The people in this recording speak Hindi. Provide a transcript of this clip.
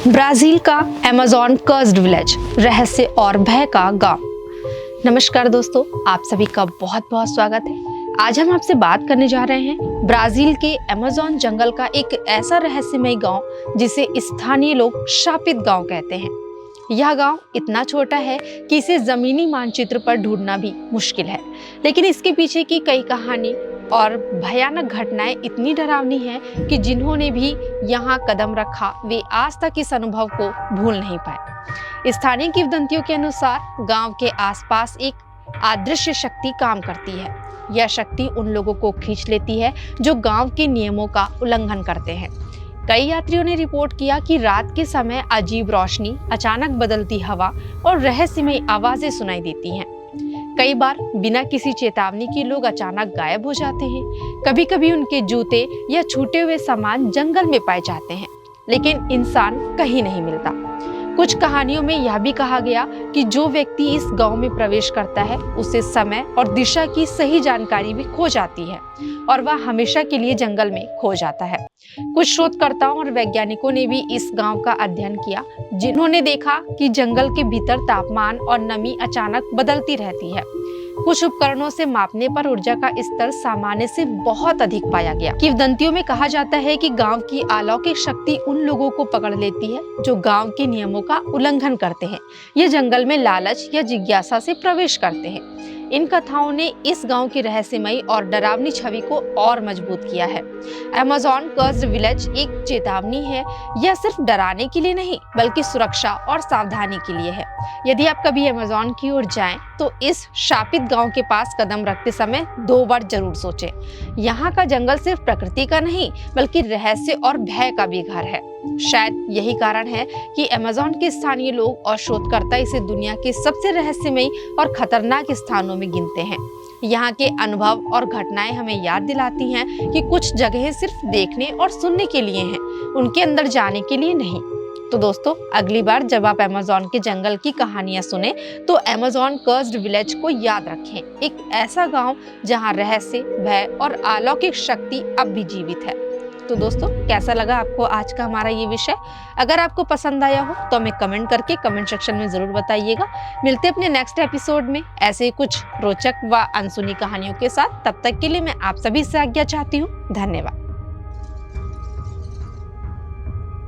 ब्राजील का अमेज़न कर्स्ड विलेज, रहस्य और भय का गांव। नमस्कार दोस्तों, आप सभी का बहुत बहुत स्वागत है। आज हम आपसे बात करने जा रहे हैं ब्राजील के अमेज़न जंगल का एक ऐसा रहस्यमय गांव जिसे स्थानीय लोग शापित गांव कहते हैं। यह गांव इतना छोटा है कि इसे जमीनी मानचित्र पर ढूंढना भी मुश्किल है, लेकिन इसके पीछे की कई कहानी और भयानक घटनाएं इतनी डरावनी हैं कि जिन्होंने भी यहाँ कदम रखा वे आज तक इस अनुभव को भूल नहीं पाए। स्थानीय किंवदंतियों के अनुसार गांव के आसपास एक अदृश्य शक्ति काम करती है। यह शक्ति उन लोगों को खींच लेती है जो गांव के नियमों का उल्लंघन करते हैं। कई यात्रियों ने रिपोर्ट किया कि रात के समय अजीब रोशनी, अचानक बदलती हवा और रहस्यमय आवाजें सुनाई देती हैं। कई बार बिना किसी चेतावनी के लोग अचानक गायब हो जाते हैं। कभी कभी उनके जूते या छूटे हुए सामान जंगल में पाए जाते हैं, लेकिन इंसान कहीं नहीं मिलता। कुछ कहानियों में यह भी कहा गया कि जो व्यक्ति इस गांव में प्रवेश करता है उसे समय और दिशा की सही जानकारी भी खो जाती है और वह हमेशा के लिए जंगल में खो जाता है। कुछ शोधकर्ताओं और वैज्ञानिकों ने भी इस गांव का अध्ययन किया, जिन्होंने देखा कि जंगल के भीतर तापमान और नमी अचानक बदलती रहती है। कुछ उपकरणों से मापने पर ऊर्जा का स्तर सामान्य से बहुत अधिक पाया गया। किंवदंतियों में कहा जाता है कि गांव की अलौकिक शक्ति उन लोगों को पकड़ लेती है जो गांव के नियमों का उल्लंघन करते हैं या जंगल में लालच या जिज्ञासा से प्रवेश करते हैं। इन कथाओं ने इस गांव की रहस्यमयी और डरावनी छवि को और मजबूत किया है। अमेज़न कर्स्ड विलेज एक चेतावनी है। यह सिर्फ डराने के लिए नहीं, बल्कि सुरक्षा और सावधानी के लिए है। यदि आप कभी अमेज़न की ओर जाएं, तो इस शापित गांव के पास कदम रखते समय 2 बार जरूर सोचें। यहाँ का जंगल सिर्फ प्रकृति का नहीं, बल्कि रहस्य और भय का भी घर है। शायद यही कारण है कि अमेज़न के स्थानीय लोग और शोधकर्ता इसे दुनिया के सबसे रहस्यमयी और खतरनाक स्थानों में गिनते हैं। यहाँ के अनुभव और घटनाएं हमें याद दिलाती हैं कि कुछ जगहें सिर्फ देखने और सुनने के लिए हैं, उनके अंदर जाने के लिए नहीं। तो दोस्तों, अगली बार जब आप अमेज़न के जंगल की कहानियां सुने तो अमेज़न कर्स्ड विलेज को याद रखें, एक ऐसा गांव जहां रहस्य, भय और अलौकिक शक्ति अब भी जीवित है। तो दोस्तों, कैसा लगा आपको आज का हमारा ये विषय? अगर आपको पसंद आया हो तो हमें कमेंट करके कमेंट सेक्शन में जरूर बताइएगा। मिलते हैं अपने नेक्स्ट एपिसोड में ऐसे कुछ रोचक व अनसुनी कहानियों के साथ। तब तक के लिए मैं आप सभी से आज्ञा चाहती हूँ। धन्यवाद।